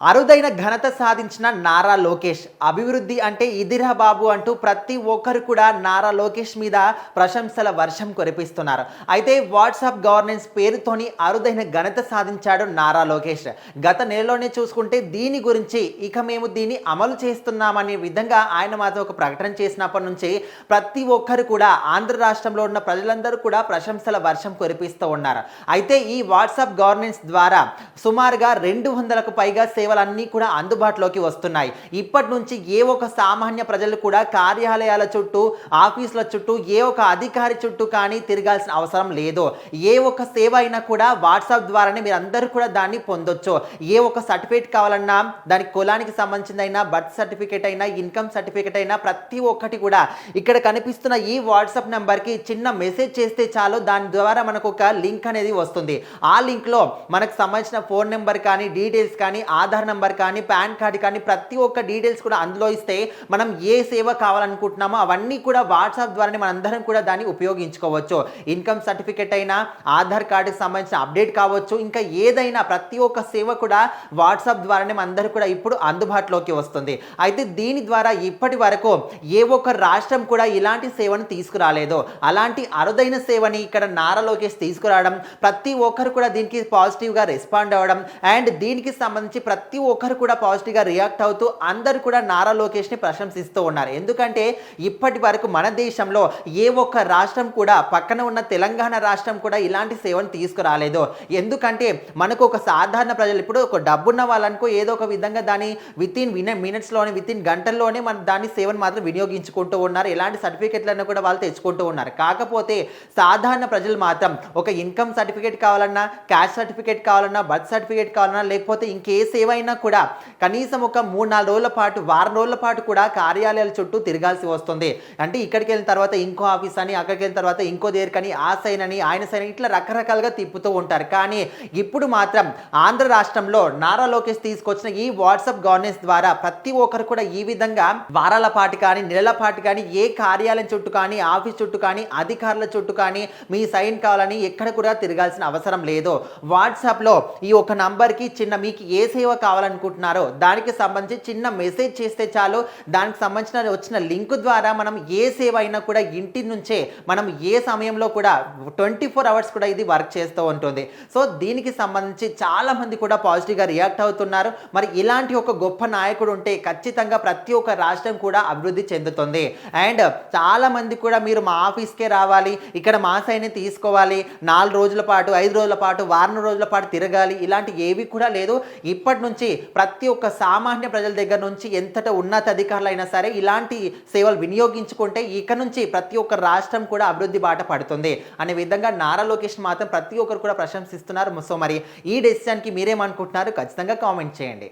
అరుదైన ఘనత సాధించిన నారా లోకేష్ అభివృద్ధి అంటే ఇదిరా బాబు అంటూ ప్రతి ఒక్కరు కూడా నారా లోకేష్ మీద ప్రశంసల వర్షం కురిపిస్తున్నారు. అయితే వాట్సాప్ గవర్నెన్స్ పేరుతోని అరుదైన ఘనత సాధించాడు నారా లోకేష్. గత నెలలోనే చూసుకుంటే దీని గురించి ఇక మేము దీన్ని అమలు చేస్తున్నామనే విధంగా ఆయన మాతో ఒక ప్రకటన చేసినప్పటి నుంచి ప్రతి ఒక్కరు కూడా ఆంధ్ర రాష్ట్రంలో ఉన్న ప్రజలందరూ కూడా ప్రశంసల వర్షం కురిపిస్తూ ఉన్నారు. అయితే ఈ వాట్సాప్ గవర్నెన్స్ ద్వారా సుమారుగా 200కు పైగా సేవలన్నీ కూడా అందుబాటులోకి వస్తున్నాయి. ఇప్పటి నుంచి ఏ ఒక సామాన్య ప్రజలు కూడా కార్యాలయాల చుట్టూ, ఆఫీసుల చుట్టూ, ఏ ఒక అధికారి చుట్టూ కానీ తిరగాల్సిన అవసరం లేదు. ఏ ఒక సేవ అయినా కూడా వాట్సాప్ ద్వారానే మీరు అందరూ కూడా దాన్ని పొందొచ్చు. ఏ ఒక సర్టిఫికేట్ కావాలన్నా, దానికి కులానికి సంబంధించిందైనా, బర్త్ సర్టిఫికేట్ అయినా, ఇన్కమ్ సర్టిఫికేట్ అయినా ప్రతి ఒక్కటి కూడా ఇక్కడ కనిపిస్తున్న ఈ వాట్సాప్ నెంబర్కి చిన్న మెసేజ్ చేస్తే చాలు, దాని ద్వారా మనకు ఒక లింక్ అనేది వస్తుంది. ఆ లింక్లో మనకు సంబంధించిన ఫోన్ నెంబర్ కానీ, డీటెయిల్స్ కానీ, ఆధార్ నెంబర్ కానీ, పాన్ కార్డు కానీ ప్రతి ఒక్క డీటెయిల్స్ కూడా అందులో ఇస్తే మనం ఏ సేవ కావాలనుకుంటున్నామో అవన్నీ కూడా వాట్సాప్ ద్వారానే మనందరం కూడా దాన్ని ఉపయోగించుకోవచ్చు. ఇన్కమ్ సర్టిఫికేట్ అయినా, ఆధార్ కార్డుకి సంబంధించిన అప్డేట్ కావచ్చు, ఇంకా ఏదైనా ప్రతి ఒక్క సేవ కూడా వాట్సాప్ ద్వారానే మనందరూ కూడా ఇప్పుడు అందుబాటులోకి వస్తుంది. అయితే దీని ద్వారా ఇప్పటి వరకు ఏ ఒక్క రాష్ట్రం కూడా ఇలాంటి సేవను తీసుకురాలేదు. అలాంటి అరుదైన సేవని ఇక్కడ నారా లోకేష్ తీసుకురావడం, ప్రతి ఒక్కరు కూడా దీనికి పాజిటివ్గా రెస్పాండ్ అవ్వడం అండ్ దీనికి సంబంధించి ప్రతి ఒక్కరు కూడా పాజిటివ్గా రియాక్ట్ అవుతూ అందరూ కూడా నారా లోకేష్ని ప్రశంసిస్తూ ఉన్నారు. ఎందుకంటే ఇప్పటి వరకు మన దేశంలో ఏ ఒక్క రాష్ట్రం కూడా, పక్కన ఉన్న తెలంగాణ రాష్ట్రం కూడా ఇలాంటి సేవను తీసుకురాలేదు. ఎందుకంటే మనకు ఒక సాధారణ ప్రజలు ఇప్పుడు ఒక డబ్బున్న వాళ్ళనుకో ఏదో ఒక విధంగా దాన్ని వితిన్ మినిట్స్లోనే, వితిన్ గంటల్లోనే మన దాని సేవను మాత్రం వినియోగించుకుంటూ ఉన్నారు. ఎలాంటి సర్టిఫికెట్లను కూడా వాళ్ళు తెచ్చుకుంటూ ఉన్నారు. కాకపోతే సాధారణ ప్రజలు మాత్రం ఒక ఇన్కమ్ సర్టిఫికేట్ కావాలన్నా, క్యాష్ సర్టిఫికేట్ కావాలన్నా, బర్త్ సర్టిఫికేట్ కావాలన్నా, లేకపోతే ఇంకే సేవ అయినా కూడా కనీసం ఒక 3-4 రోజుల పాటు, వారం రోజుల పాటు కూడా కార్యాలయాల చుట్టూ తిరగాల్సి వస్తుంది. అంటే ఇక్కడికి వెళ్ళిన తర్వాత ఇంకో ఆఫీస్ అని, అక్కడికి వెళ్ళిన తర్వాత ఇంకో దగ్గరకని, ఆ సైన్ అని, ఆయన సైన్ ఇట్లా రకరకాలుగా తిప్పుతూ ఉంటారు. కానీ ఇప్పుడు మాత్రం ఆంధ్ర రాష్ట్రంలో నారా లోకేష్ తీసుకొచ్చిన ఈ వాట్సాప్ గవర్నెన్స్ ద్వారా ప్రతి ఒక్కరు కూడా ఈ విధంగా వారాల పాటు కానీ, నెలల పాటు కానీ, ఏ కార్యాలయం చుట్టూ కానీ, ఆఫీస్ చుట్టూ కానీ, అధికారుల చుట్టూ కానీ మీ సైన్ కావాలని ఎక్కడ కూడా తిరగాల్సిన అవసరం లేదు. వాట్సాప్లో ఈ ఒక నంబర్కి చిన్న మీకు ఏ సేవ కావాలనుకుంటున్నారో దానికి సంబంధించి చిన్న మెసేజ్ చేస్తే చాలు, దానికి సంబంధించిన వచ్చిన లింక్ ద్వారా మనం ఏ సేవ అయినా కూడా ఇంటి నుంచే మనం ఏ సమయంలో కూడా 24 అవర్స్ కూడా ఇది వర్క్ చేస్తూ ఉంటుంది. సో దీనికి సంబంధించి చాలా మంది కూడా పాజిటివ్గా రియాక్ట్ అవుతున్నారు. మరి ఇలాంటి ఒక గొప్ప నాయకుడు ఉంటే ఖచ్చితంగా ప్రతి ఒక్క రాష్ట్రం కూడా అభివృద్ధి చెందుతుంది. అండ్ చాలా మంది కూడా మీరు మా ఆఫీస్కే రావాలి, ఇక్కడ మా సైన్ తీసుకోవాలి, 4 రోజుల పాటు, 5 రోజుల పాటు, వారం రోజుల పాటు తిరగాలి, ఇలాంటి ఏవి కూడా లేదు. ఇప్పటి నుంచి ప్రతి ఒక్క సామాన్య ప్రజల దగ్గర నుంచి ఎంతట ఉన్నత అధికారులైనా సరే ఇలాంటి సేవలు వినియోగించుకుంటే ఇక నుంచి ప్రతి ఒక్క రాష్ట్రం కూడా అభివృద్ధి బాట పడుతుంది అనే విధంగా నారా లోకేష్ మాత్రం ప్రతి ఒక్కరు కూడా ప్రశంసిస్తున్నారు. సో మరి ఈ డెసిషన్కి మీరేమనుకుంటున్నారు? ఖచ్చితంగా కామెంట్ చేయండి.